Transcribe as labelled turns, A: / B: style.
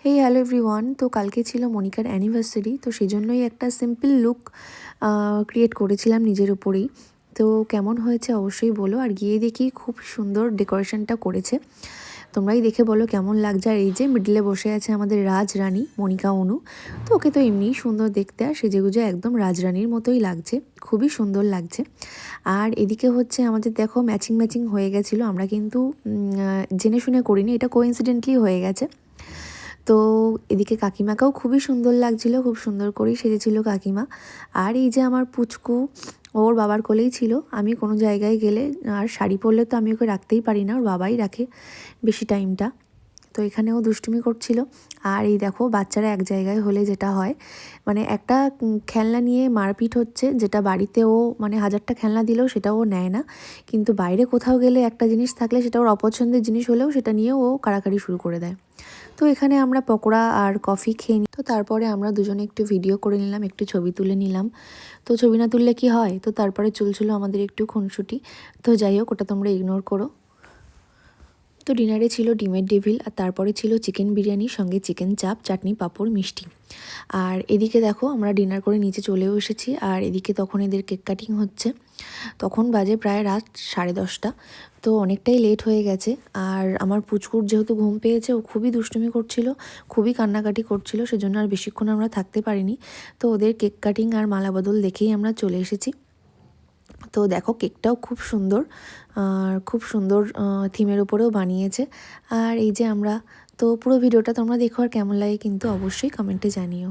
A: Hey hello everyone. তো কালকে ছিল মনিকার অ্যানিভার্সারি, তো সেই জন্যই একটা সিম্পল লুক ক্রিয়েট করেছিলাম নিজের উপরেই। তো কেমন হয়েছে অবশ্যই বলো। আর গিয়ে দেখি খুব সুন্দর ডেকোরেশনটা করেছে, তোমরাই দেখে বলো কেমন লাগছে। আর এই যে মিডলে বসে আছে আমাদের রাজরানী মনিকা অনু, তো ওকে তো এমনিই সুন্দর দেখতে, আর সেজেগুজে একদম রাজরানীর মতোই লাগছে, খুবই সুন্দর লাগছে। আর এদিকে হচ্ছে আমাদের দেখো ম্যাচিং ম্যাচিং হয়ে গেছিলো, আমরা কিন্তু জেনে শুনে করিনি, এটা কোইন্সিডেন্টলি হয়ে গেছে। তো এদিকে কাকিমাকেও খুবই সুন্দর লাগছিল, খুব সুন্দর করেই সেজেছিল কাকিমা। আর এই যে আমার পুচকু, ওর বাবার কোলেই ছিল। আমি কোনো জায়গায় গেলে আর শাড়ি পরলে তো আমি ওকে রাখতেই পারি না, ওর বাবাই রাখে বেশি টাইমটা। তো এখানেও দুষ্টুমি করছিল। আর এই দেখো বাচ্চারা এক জায়গায় হলে যেটা হয়, মানে একটা খেলনা নিয়ে মারপিট হচ্ছে, যেটা বাড়িতে ও মানে হাজারটা খেলনা দিলেও সেটা ও নেয় না, কিন্তু বাইরে কোথাও গেলে একটা জিনিস থাকলে সেটা ওর অপছন্দের জিনিস হলেও সেটা নিয়ে ও কাড়াকাড়ি শুরু করে দেয়। তো এখানে আমরা পকোড়া আর কফি খেয়ে নিই। তো তারপরে আমরা দুজনে একটু ভিডিও করে নিলাম, একটু ছবি তুলে নিলাম। তো ছবি না তুললে কি হয়, তো তারপরে চলছিল আমাদের একটু খুনসুটি। তো যাই হোক, ওটা তোমরা ইগনোর করো। তো ডিনারে ছিল ডিমের ডেভিল, আর তারপরে ছিল চিকেন বিরিয়ানি, সঙ্গে চিকেন চাপ, চাটনি, পাঁপড়, মিষ্টি। আর এদিকে দেখো আমরা ডিনার করে নিচে চলেও এসেছি, আর এদিকে তখন এদের কেক কাটিং হচ্ছে। তখন বাজে প্রায় রাত 10:30। তো অনেকটাই লেট হয়ে গেছে। আর আমার পুচকুর যেহেতু ঘুম পেয়েছে, ও খুবই দুষ্টুমি করছিল, খুবই কান্নাকাটি করছিল, সেজন্য আর বেশিক্ষণ আমরা থাকতে পারিনি। তো ওদের কেক কাটিং আর মালা বদল দেখেই আমরা চলে এসেছি। তো দেখো কেকটাও খুব সুন্দর, আর খুব সুন্দর থিমের উপরেও বানিয়েছে। আর এই যে আমরা, তো পুরো ভিডিওটা তোমরা দেখো, আর কেমন লাগে কিন্তু অবশ্যই কমেন্টে জানিও।